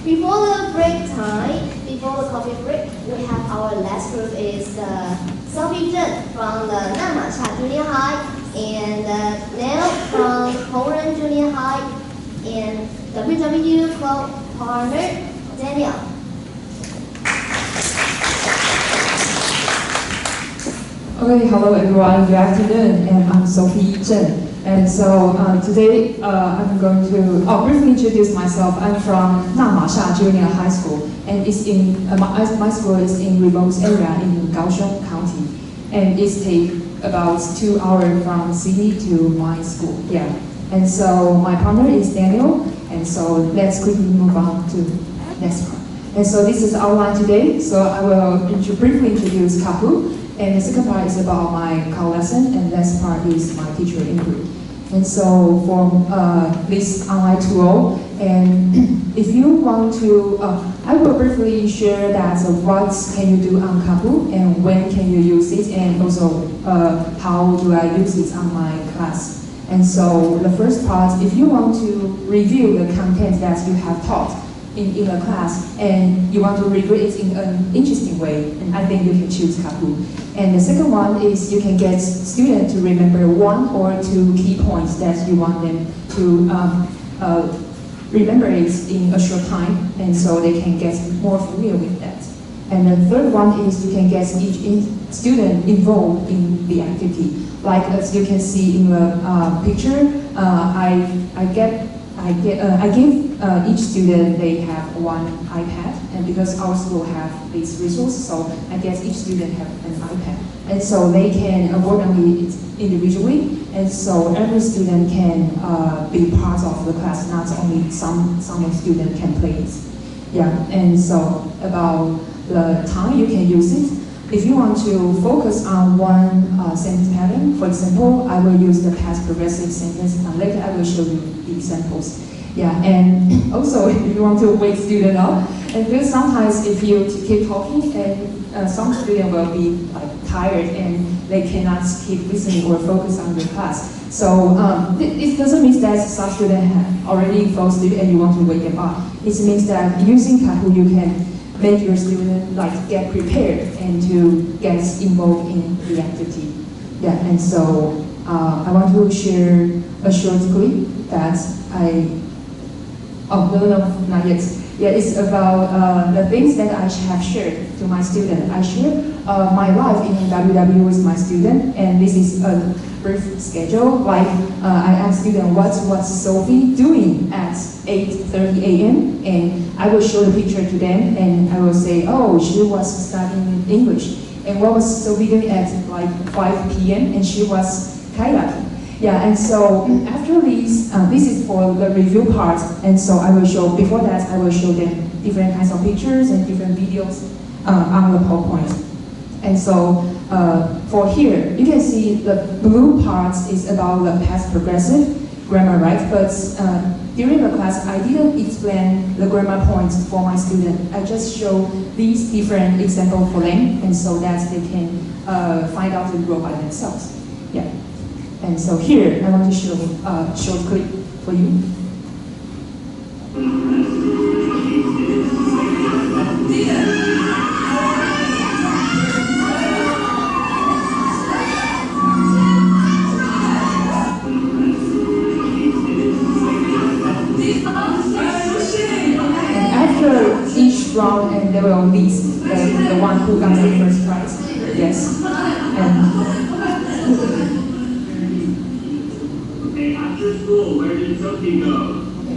Before the break time, before the coffee break, we have our last group is Sophie from the Namasha Junior High and Nell from宏仁Junior High and WW Club partner Daniel. Okay, hello everyone, good afternoon, and I'm Sophie Zheng. And so today I'm going to briefly introduce myself. I'm from Namasha Junior High School, and it's in my school is in remote area in Kaohsiung County, and it takes about 2 hours from city to my school. Yeah, and so my partner is Daniel, and so let's quickly move on to next part. And so this is our line today. So I will briefly introduce Kahu. And the second part is about my call lesson, and the last part is my teacher input. And so for this online tool, and if you want to, I will briefly share that what can you do on Kahoot and when can you use it, and also how do I use it on my class. And so the first part, if you want to review the content that you have taught in a class and you want to review it in an interesting way, and I think you can choose Kahoot. And the second one is you can get students to remember 1 or 2 key points that you want them to remember it in a short time, and so they can get more familiar with that. And the third one is you can get each student involved in the activity. Like as you can see in the picture, I give each student, they have 1 iPad, and because our school have this resource, so I guess each student have an iPad. And so they can work on it individually, and so every student can be part of the class, not only some student can play it. Yeah, and so about the time you can use it. If you want to focus on one sentence pattern, for example, I will use the past progressive sentence, and later I will show you the examples. Yeah, and also if you want to wake student up, and because sometimes if you keep talking, and some student will be tired and they cannot keep listening or focus on the class. So it doesn't mean that some student have already fallen asleep and you want to wake them up. It means that using Kahoot you can make your student get prepared and to get involved in the activity. Yeah, and so I want to share a short clip that not yet. Yeah, it's about the things that I have shared to my student. I share my life in WW with my student, and this is a brief schedule. Like I ask student what was Sophie doing at 8:30 a.m. and I will show the picture to them, and I will say, oh, she was studying English. And what was Sophie doing at 5 p.m. and she was kayaking. Yeah, and so after this is for the review part, and so I will show, before that I will show them different kinds of pictures and different videos on the PowerPoint. And so for here, you can see the blue part is about the past progressive grammar, right? But during the class, I didn't explain the grammar points for my student. I just show these different examples for them, and so that they can find out the rule by themselves. Yeah. And so here, I want to show a short clip for you. And after each round, and they will list the one who got the first prize. Yes. After school, where did Sophie go?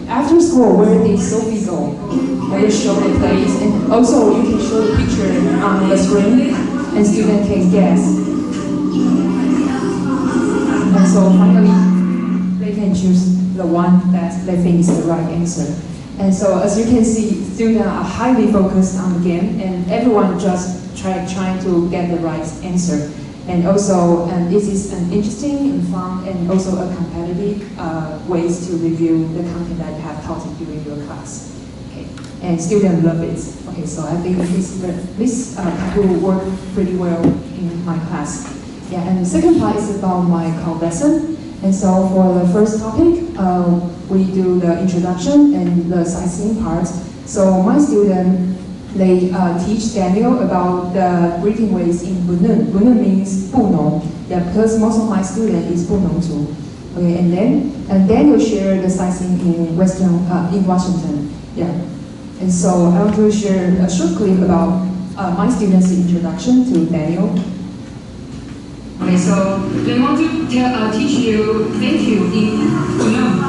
After school, where did Sophie go? I will show the place, and also you can show the picture on the screen, and students can guess. And so finally, they can choose the one that they think is the right answer. And so as you can see, students are highly focused on the game, and everyone just trying to get the right answer. And also, this is an interesting and fun and also a competitive ways to review the content that you have taught during your class. Okay, and students love it. Okay, so I think this will work pretty well in my class. Yeah, and the second part is about my call lesson. And so for the first topic, we do the introduction and the sightseeing part. So my student, they teach Daniel about the greeting ways in Bunun. Bunun means 布农, yeah, because most of my student is 布农族. Okay, and Daniel share the sightseeing in Washington, yeah. And so I want to share a short clip about my students' introduction to Daniel. Okay, so they want to teach you thank you in Bunun.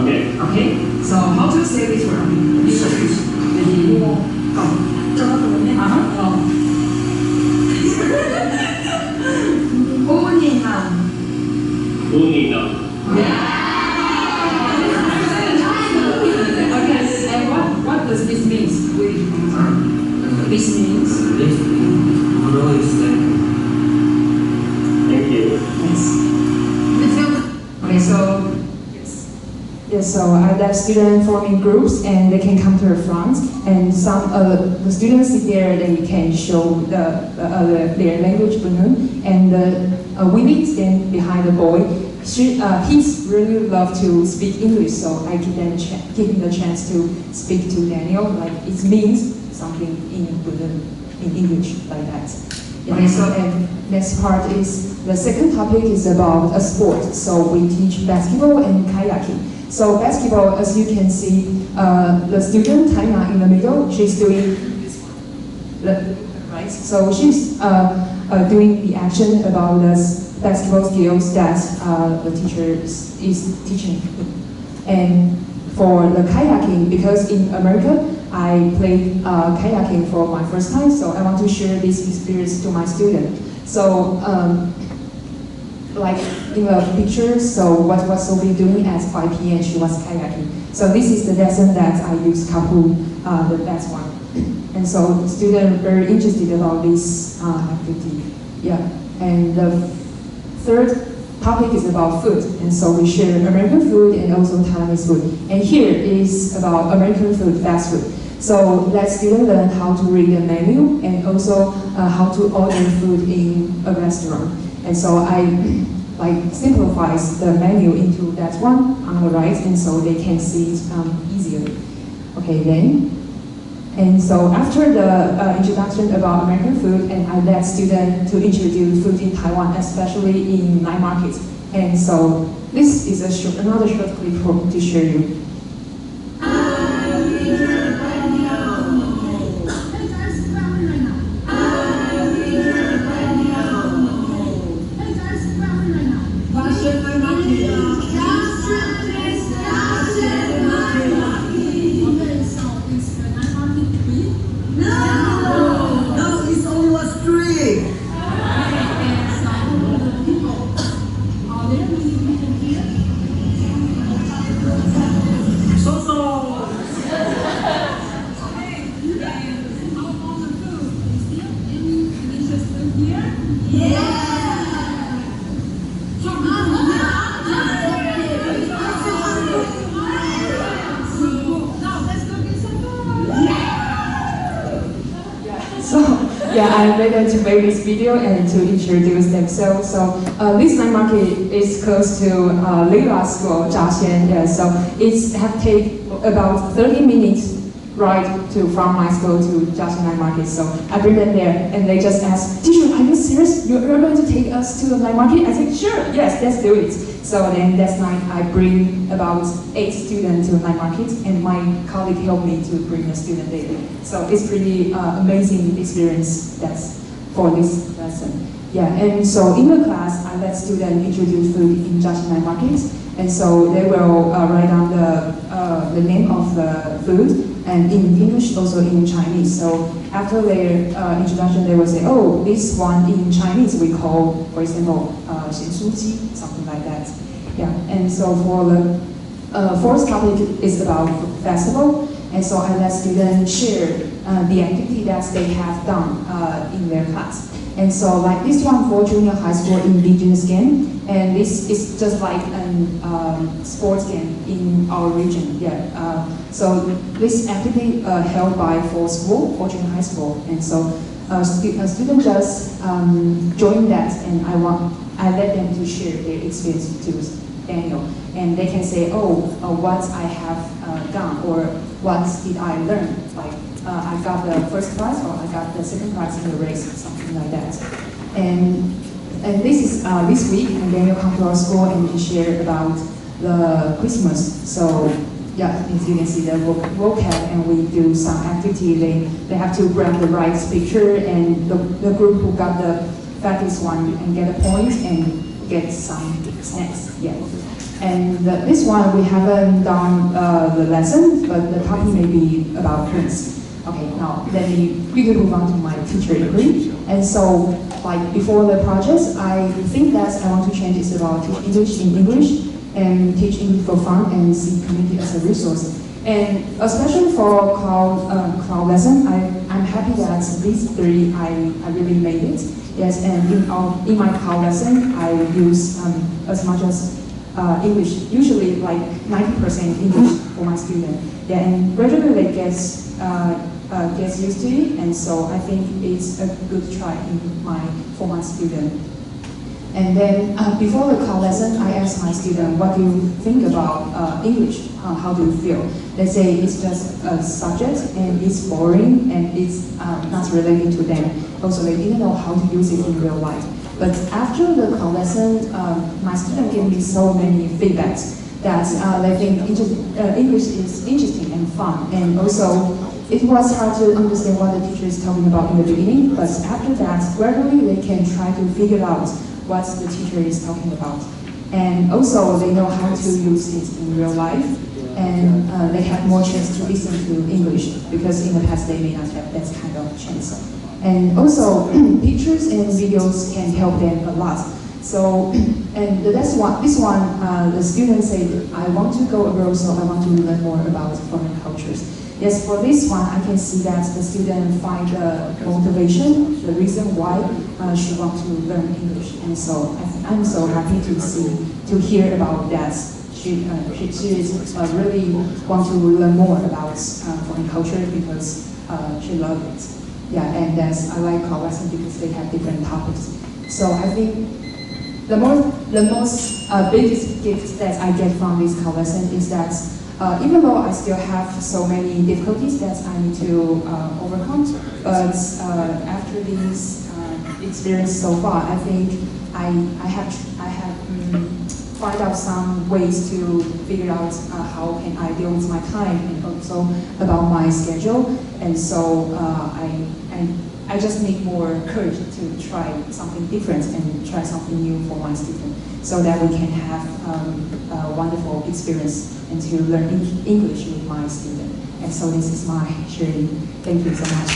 Okay. Okay, so how to say this word? Okay, and what does this mean? This means? Thank you. Yes. Okay, so yes, so I let students form in groups and they can come to the front, and some the students sit there. They can show their language Bunun, and Willie stand behind the boy. He's really love to speak English, so I give him the chance to speak to Daniel. Like it means something in Bunun, in English, like that. Okay, so and next part is the second topic is about a sport. So we teach basketball and kayaking. So basketball, as you can see, the student Taina in the middle, she's doing this one, right? So she's doing the action about the basketball skills that the teacher is teaching. And for the kayaking, because in America, I played kayaking for my first time, so I want to share this experience to my student. So, like in the picture, so what was Sophie doing at 5 p.m. She was kayaking. So this is the lesson that I use Kahoot, that one. And so the students are very interested about this activity. Yeah, and the third topic is about food, and so we share American food and also Taiwanese food. And here is about American food, fast food. So let students learn how to read the menu and also how to order food in a restaurant. And so I simplifies the menu into that one on the right, and so they can see it easier. Okay, then. And so after the introduction about American food, and I let students to introduce food in Taiwan, especially in night markets. And so this is another short clip to show you. Yeah, I made them to make this video and to introduce themselves. So this night market is close to Leila School, Jiaxian. Yeah, so it's have take about 30 minutes ride from my school to Jiaxian night market. So I bring them there, and they just ask, "Teacher, are you serious? You're going to take us to the night market?" I said, "Sure, yes, let's do it." So then that night I bring about 8 students to the night market, and my colleague helped me to bring a student there. So it's pretty amazing experience that's for this lesson. Yeah, and so in the class I let students introduce food in Jiaxian night market, and so they will write down the name of the food, and in English, also in Chinese. So after their introduction, they will say, "Oh, this one in Chinese we call, for example, 咸酥鸡," something like that. Yeah, and so for the fourth topic is about festival, and so I let students share the activity that they have done in their class. And so like this one for junior high school indigenous game, and this is just like a sports game in our region. Yeah. So this activity held by for school, for junior high school, and so students just join that, and I let them to share their experience to Daniel, and they can say, "Oh, what I have done," or what did I learn? Like I got the first prize or I got the second prize in the race, something like that. And this is this week, and then you come to our school and you share about the Christmas. So yeah, as you can see the vocab, and we do some activity. They have to grab the right picture, and the group who got the fastest one and get a point and get some snacks. Yeah. And this one we haven't done the lesson, but the topic may be about Prince. Okay, now let me quickly move on to my teacher degree. And so, like before the projects, I think that I want to change is about teach English in English and teach English for fun and see community as a resource. And especially for cloud lesson, I'm happy that these three I really made it. Yes, and in my cloud lesson, I use as much as English, usually like 90% English for my student. Yeah, and gradually they gets used to it, and so I think it's a good try for my student. And then before the cloud lesson, I asked my student, what do you think about English? How do you feel? They say it's just a subject and it's boring and it's not related to them. Also, they didn't know how to use it in real life. But after the cloud lesson, my student gave me so many feedbacks that they think English is interesting and fun. And also, it was hard to understand what the teacher is talking about in the beginning, but after that, gradually they can try to figure out what the teacher is talking about. And also, they know how to use it in real life, and they have more chance to listen to English, because in the past they may not have that kind of chance. And also, pictures and videos can help them a lot. So, and this one, the student said, I want to go abroad, so I want to learn more about foreign cultures. Yes, for this one, I can see that the student find the motivation, the reason why she wants to learn English. And so I'm so happy to hear about that. She really want to learn more about foreign culture because she loves it. Yeah, and I like our lesson because they have different topics. So I think the most biggest gift that I get from this lesson is that even though I still have so many difficulties that I need to overcome, but after this experience so far, I think I have find out some ways to figure out how can I deal with my time and also about my schedule. And so I just need more courage to try something different and try something new for my student, so that we can have a wonderful experience and to learn English with my student. And so this is my sharing. Thank you so much.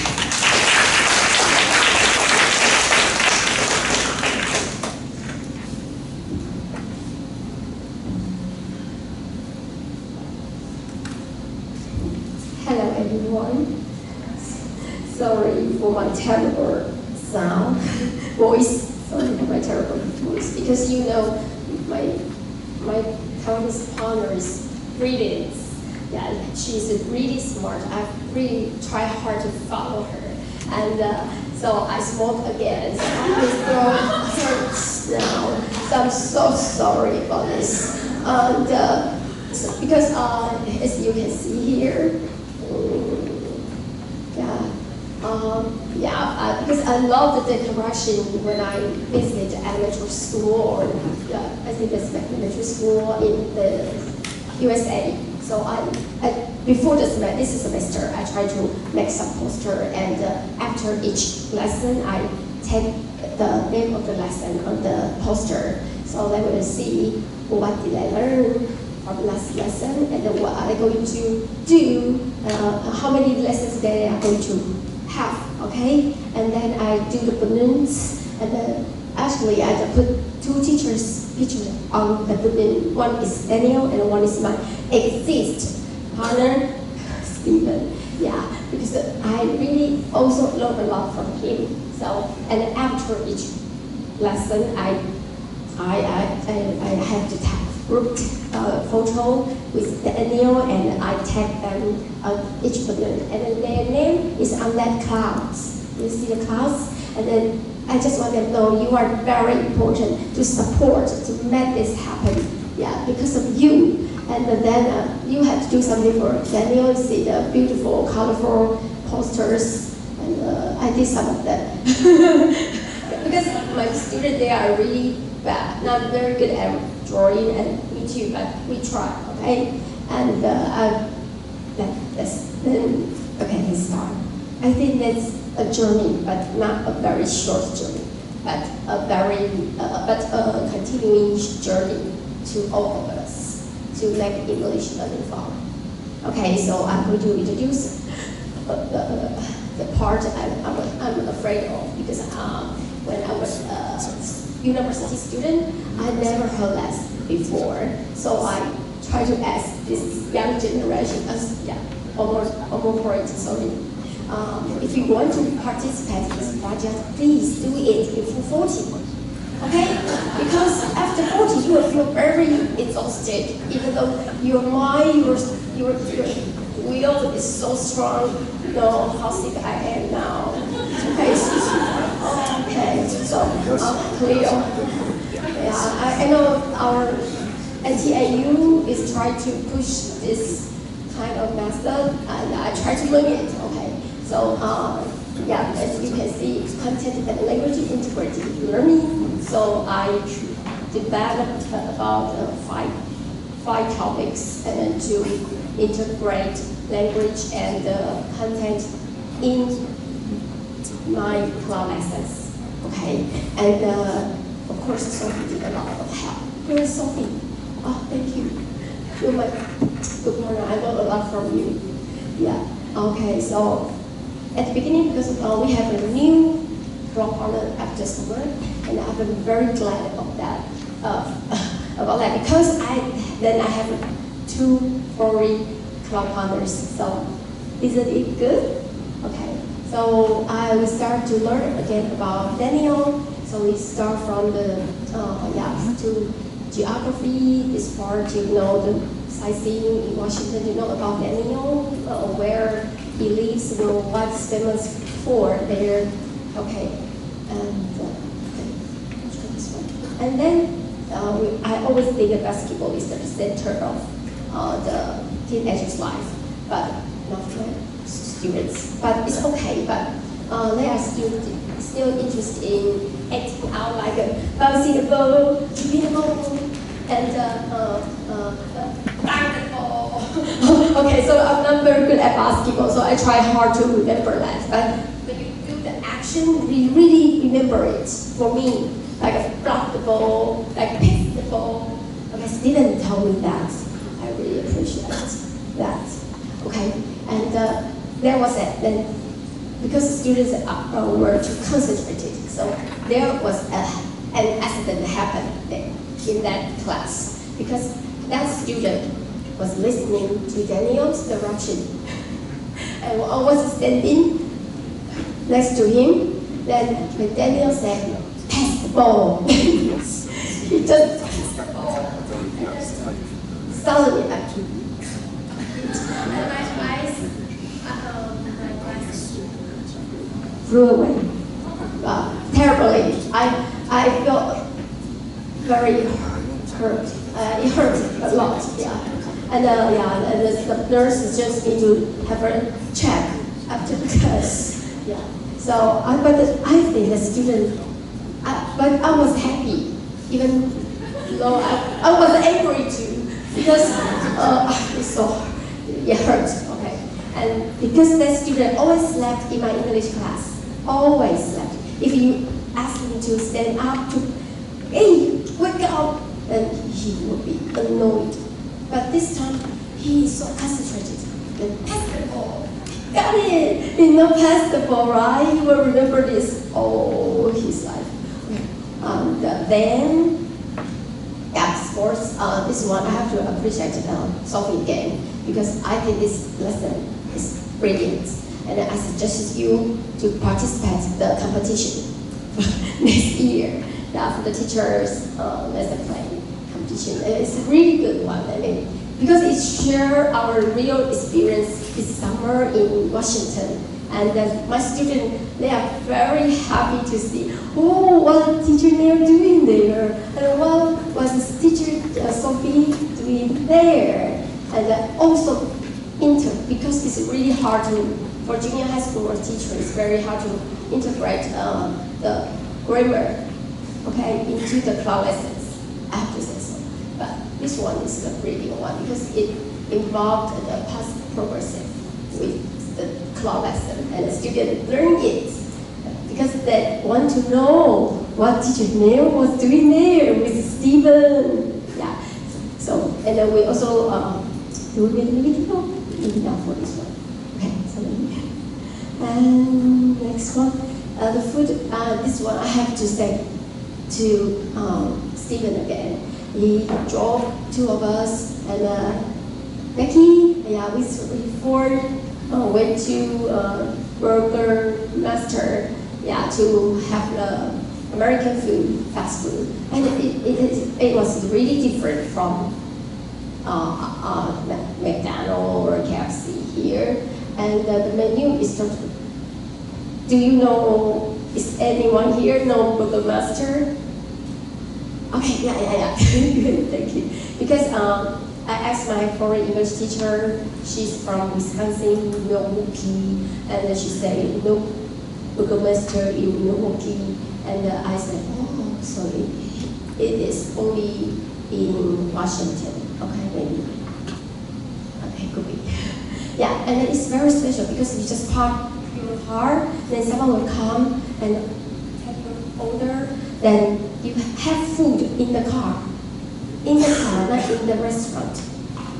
Hello everyone. Sorry for my terrible voice. Sorry for my terrible voice, because you know my Taiwanese partner is brilliant. Yeah, she's really smart. I really try hard to follow her, and so I smoke again. So my throat hurts now. So I'm so sorry about this. And because as you can see here. Because I love the decoration when I visit elementary school, or I think it's elementary school in the USA. So before this semester, I try to make some poster, and after each lesson, I take the name of the lesson on the poster, so they will see what did I learn from last lesson, and then what are they going to do, how many lessons they are going to have, okay? And then I do the balloons, and then actually I put two teachers' pictures on the balloon. One is Nell, and one is my exist partner, Stephen. Yeah, because I really also learn a lot from him. So, and after each lesson, I have to tag group photo with Nell, and I tag them on each balloon, and then their name is on that clouds. You see the clouds, and then I just want them to know you are very important to support, to make this happen. Yeah, because of you, And then you had to do something for Daniel, see the beautiful, colorful posters, and I did some of them. Because my students, they are really bad, not very good at drawing, and me too, but we try, okay? And okay, let's start. I think that's a journey, but not a very short journey, but a continuing journey to all of us to make English learning fun. Okay, so I'm going to introduce the part I'm afraid of, because when I was a university student, I never heard that before. So I try to ask this young generation, almost point, sorry. If you want to participate in this project, please do it before 40. Okay? Because after 40, you will feel very exhausted, even though your mind, your will is so strong. You know how sick I am now. Okay, so clear. Yeah, I know our NTNU is trying to push this kind of method, and I try to learn it. Okay, so yeah, as you can see, content and language integrated learning. So I developed about five topics, and to integrate language and content in my class lessons. Okay, and of course, Sophie did a lot of help. Where is Sophie? Oh, thank you. You're my good morning. I learned a lot from you. Yeah. Okay. So at the beginning, because we have a new club partner after summer, and I've been very glad of that. About that, because I have 2 foreign club partners. So isn't it good? Okay. So I will start to learn again about Daniel. So we start from the to geography, this part, you know, the sightseeing in Washington, you know about Daniel, where he lives, you know, what's famous for there. Okay. And then I always think that basketball is the center of the teenager's life, but not for students. But it's okay, but they are still interested in acting out, like bouncing the ball, kicking the ball, and bang the ball. Okay, so I'm not very good at basketball, so I try hard to remember that. But when you do the action, we really remember it. For me, like block the ball, like pick the ball. Okay, Steven told me that. I really appreciate that. Okay, and there was it. Then because the students were too concentrated, so there was an accident happened in that class, because that student was listening to Daniel's direction, and I was standing next to him. Then when Daniel said, "Pass the ball," he just passed the ball. Suddenly, and my eyes flew away. Terribly. I felt very hurt. It hurt a lot. Yeah. And and the nurse just need to have a check after the class. Yeah. So but I think the student, but I was happy, even though I was angry too, because it hurt. Okay. And because that student always slept in my English class. Always slept. If you ask him to stand up, hey, wake up, then he would be annoyed. But this time, he is so concentrated. Then pass the ball. Got it! You know, pass the ball, right? He will remember this all his life. And then, yeah, sports. This one I have to appreciate Sophie again, because I think this lesson is brilliant. And I suggest you to participate in the competition next year. For the teachers, lesson plan competition. It's a really good one. I mean, because it shares our real experience this summer in Washington. And my students, they are very happy to see, oh, what the teacher they are doing there, and what was this teacher Sophie doing there? And also because it's really hard for junior high school teacher, it's very hard to integrate the grammar, okay, into the class lessons. I have to say so. But this one is the reading one because it involved the past progressive with the class lesson, and the student learn it because they want to know what teacher Nell was doing there with Stephen. Yeah. So, and then we also do we read the video? Maybe not for this one. Okay, so and next one, the food. This one I have to say to Stephen again. He drove two of us, and Becky, yeah, we four went to Burger Master, yeah, to have the American food, fast food, and it was really different from McDonald's or KFC here, and the menu is totally. Do you know? Is anyone here know Burger Master? Okay, yeah. Thank you. Because I asked my foreign English teacher. She's from Wisconsin, Milwaukee, and she said no Burger Master in Milwaukee, and I said, oh, sorry, it is only in Washington. Okay, maybe. Okay, could be. Yeah, and it's very special because you just park your car, then someone will come and take your order, then you have food in the car, not in the restaurant.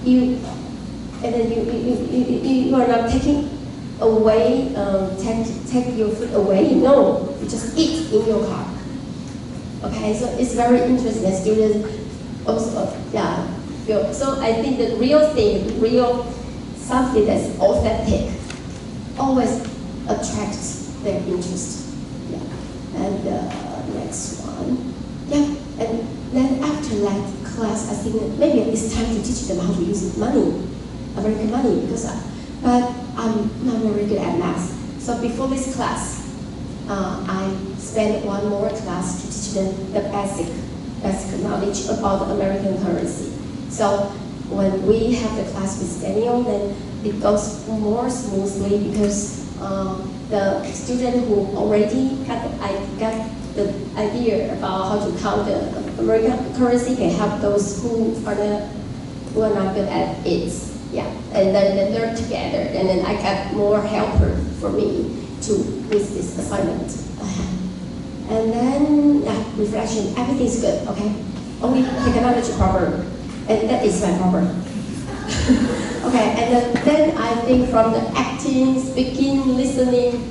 And then you are not taking away, take your food away. No, you just eat in your car. Okay, so it's very interesting. The students also, yeah. So I think the real thing, something that's authentic, always attracts their interest. Yeah. And next one, yeah. And then after that class, I think maybe it's time to teach them how to use money, American money, but I'm not very good at math. So before this class, I spent one more class to teach them the basic knowledge about American currency. So when we have the class with Daniel, then it goes more smoothly because the student who already got the idea about how to count the American currency can help those who are not good at it. Yeah, and then they learn together, and then I got more helper for me with this assignment. And then reflection, everything's good. Okay, only technology problem. And that is my problem. Okay, and then I think from the acting, speaking, listening,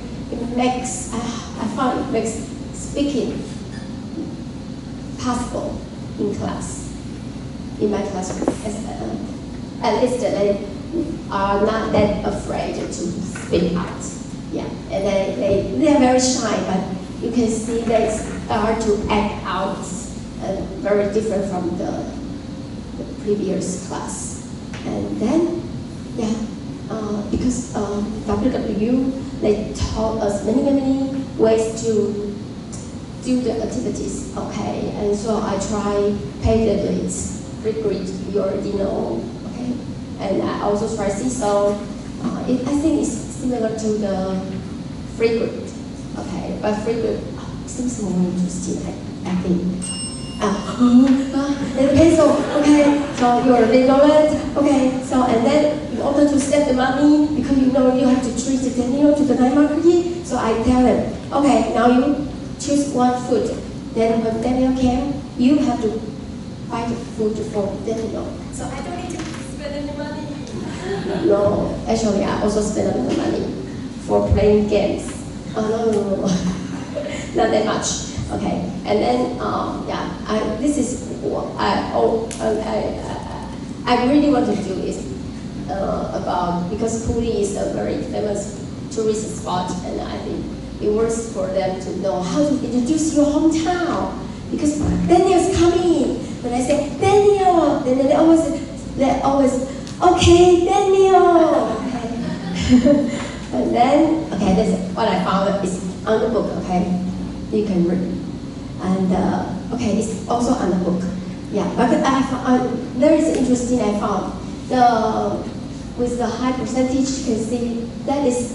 I found it makes speaking possible in class, in my classroom. At least they are not that afraid to speak out. Yeah, and they are very shy, but you can see they start to act out, very different from the previous class. And then, because WW, they taught us many ways to do the activities, okay? And so I try pay the bills, regret, you already know, okay? And I also try seesaw. I think it's similar to the free grade, okay? But free grade seems more interesting, I think. Okay, so you already know it. Okay, so and then in order to save the money, because you know you have to treat Daniel to the night market, so I tell them, okay, now you choose one food. Then when Daniel came, you have to buy the food for Daniel. So I don't need to spend any money. No, actually I also spend a lot of money for playing games. No, not that much. Okay, and then this is what I really want to do is about, because Cooley is a very famous tourist spot, and I think it works for them to know how to introduce your hometown. Because Daniel's coming, when I say Daniel, then they always okay, Daniel. Okay. And then that's what I found is on the book. Okay, you can read. And okay, it's also on the book. Yeah, but there is interesting I found. With the high percentage, you can see that is,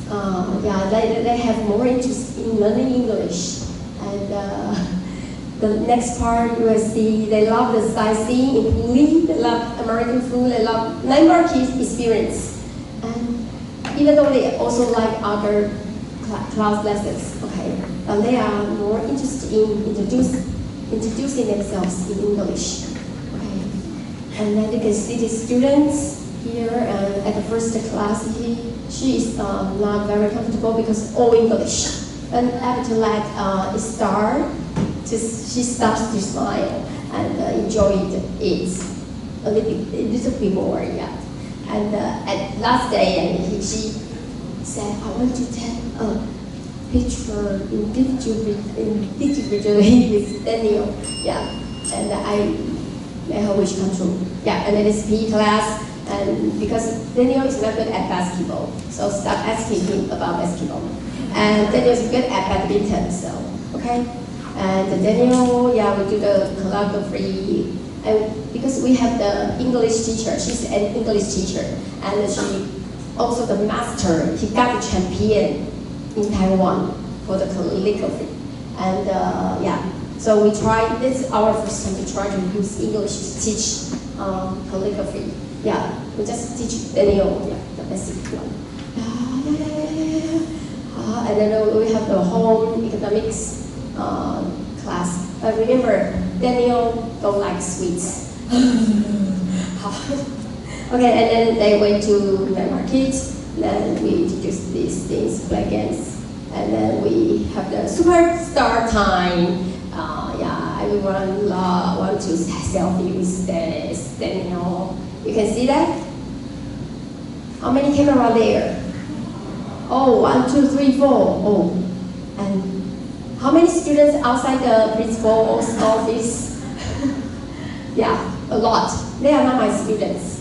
they have more interest in learning English. And the next part, you will see they love the sightseeing in Puli, they love American food, they love landmark experience. And even though they also like other class lessons, okay, but they are more interested in introducing themselves in English. Okay, and then you can see the students here at the first class. She is not very comfortable because all English. And after that, she starts to smile and enjoy it a little bit more. Yeah. And at last day, she said, "I want to take a picture individually with Daniel." Yeah, and I made her wish come true. Yeah, and then it's PE class, and because Daniel is not good at basketball, so stop asking him about basketball. And Daniel is good at badminton, so okay. And Daniel, yeah, we do the calligraphy. And because we have the English teacher, she's an English teacher, and she also the master. He got the champion in Taiwan for the calligraphy. And yeah, so we tried, this is our first time to try to use English to teach calligraphy. Yeah, we just teach Daniel, yeah, the basic one. And then we have the home economics class. But remember, Daniel don't like sweets. Okay, and then they went to the market. Then we introduced these things, play games, and then we have the superstar time. Yeah, everyone want to selfie with this Daniel. You can see that. How many cameras there? Oh, 1, 2, 3, 4. Oh, and how many students outside the principal's office? Yeah, a lot. They are not my students.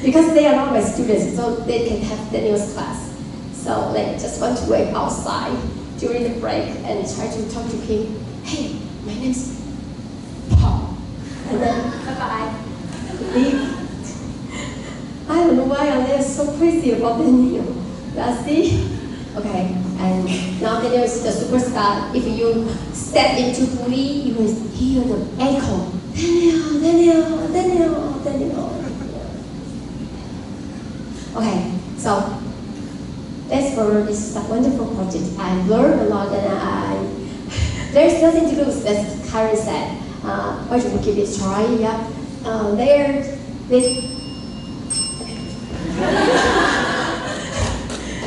Because they are not my students, so they can have Daniel's class. So they just want to wait outside during the break and try to talk to him. Hey, my name's Paul. And then, bye-bye. Leave. I don't know why they are so crazy about Daniel. See? Okay, and now Daniel is the superstar. If you step into Puli, you will hear the echo. Daniel, Daniel, Daniel, Daniel. Okay, so that's for this wonderful project. I learned a lot, and there's nothing to lose, as Karen said. Why don't we give it a try? Yeah,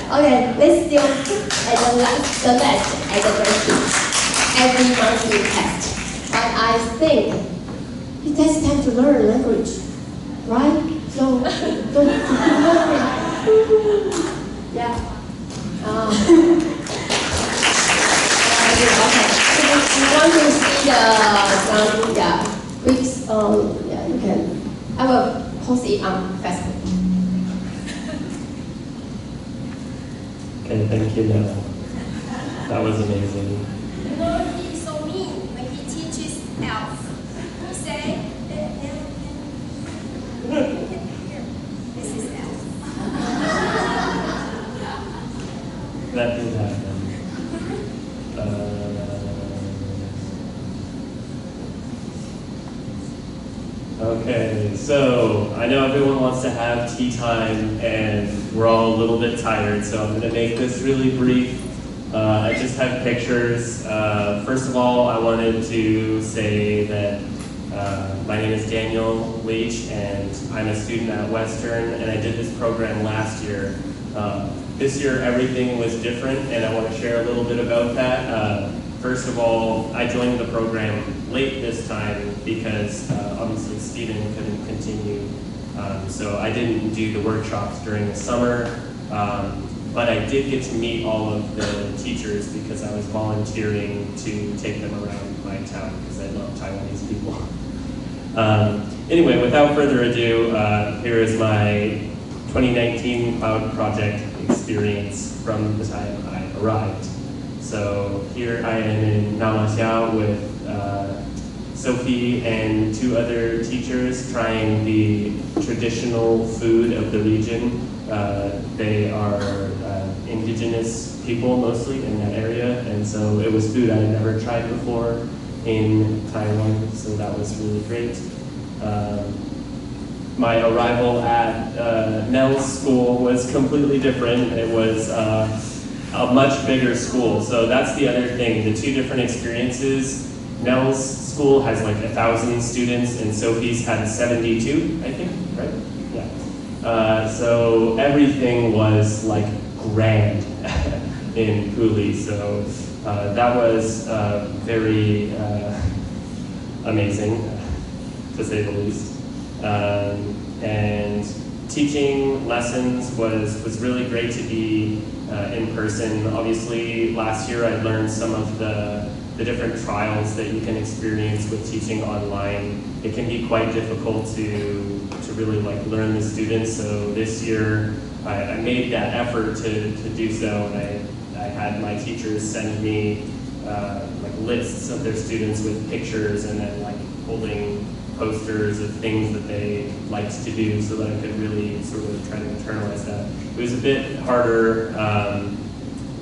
okay, let's do at the last at the every monthly test. But I think it takes time to learn language, right? So don't worry. Yeah. Okay. If you want to see the quick yeah, you can. I will post it on Facebook. Okay, thank you, Nell. That was amazing. No, he's so mean when he teaches elf. He say, this is elf. That did happen. Okay, so I know everyone wants to have tea time and we're all a little bit tired, so I'm going to make this really brief. I just have pictures. First of all, I wanted to say that my name is Daniel Leach and I'm a student at Western, and I did this program last year. This year everything was different, and I want to share a little bit about that. First of all, I joined the program late this time because obviously Stephen couldn't continue, so I didn't do the workshops during the summer, but I did get to meet all of the teachers because I was volunteering to take them around my town because I love Taiwanese people. Anyway, without further ado, here is my 2019 Cloud Project experience from the time I arrived. So here I am in Na Mạ with Sophie and 2 other teachers trying the traditional food of the region. They are indigenous people mostly in that area, and so it was food I had never tried before in Taiwan, so that was really great. My arrival at Nell's school was completely different. It was a much bigger school, so that's the other thing, the 2 different experiences. Nell's school has like 1,000 students, and Sophie's had 72, I think, right? Yeah. So everything was like grand in Cooley, so that was very amazing, to say the least. And teaching lessons was really great to be in person. Obviously, last year I learned some of the different trials that you can experience with teaching online. It can be quite difficult to really like learn the students. So this year I made that effort to do so, and I had my teachers send me like lists of their students with pictures and then like holding posters of things that they liked to do so that I could really sort of try to internalize that. It was a bit harder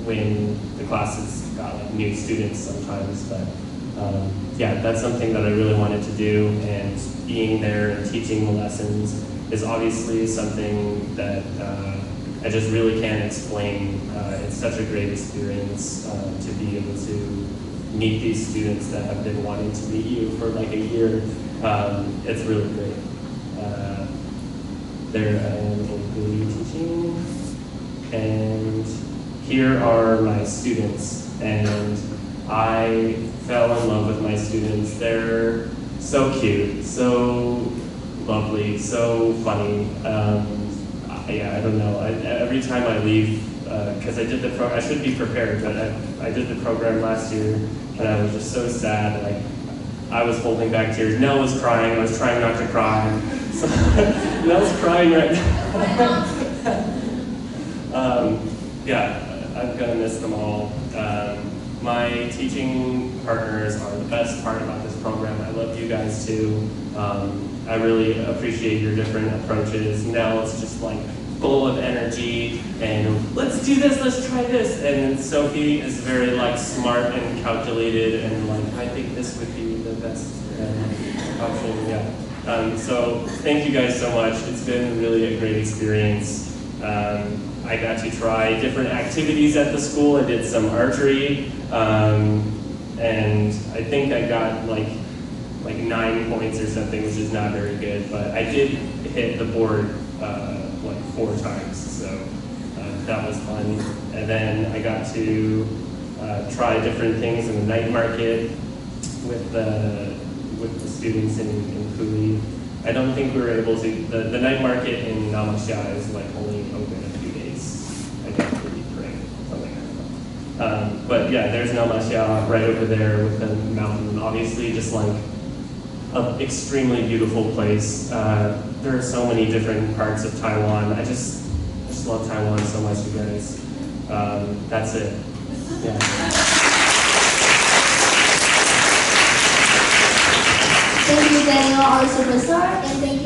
when the classes got like new students sometimes, but yeah, that's something that I really wanted to do, and being there and teaching the lessons is obviously something that I just really can't explain. It's such a great experience to be able to meet these students that have been wanting to meet you for like a year. It's really great. There I am in teaching, and here are my students, and I fell in love with my students. They're so cute, so lovely, so funny. Yeah, I don't know. Every time I leave, because I did the I should be prepared, but I did the program last year, and I was just so sad. Like, I was holding back tears. Nell was crying. I was trying not to cry. So, Nell's crying right now. Yeah, I'm gonna miss them all. My teaching partners are the best part about this program. I love you guys too. I really appreciate your different approaches. Nell is just like full of energy and let's do this, let's try this. And Sophie is very like smart and calculated and like, I think this would be the best option, yeah. So thank you guys so much. It's been really a great experience. I got to try different activities at the school. I did some archery, and I think I got like 9 points or something, which is not very good, but I did hit the board like 4 times, so that was fun. And then I got to try different things in the night market with the students in Cooley. I don't think we were able to, the night market in Na M'Sia is like only open a few days, I think, for spring, something like that. But yeah, there's Na M'Sia right over there with the mountain, obviously just like an extremely beautiful place. There are so many different parts of Taiwan. I just love Taiwan so much, you guys. That's it. Yeah. Thank you, Daniel, our superstar, and thank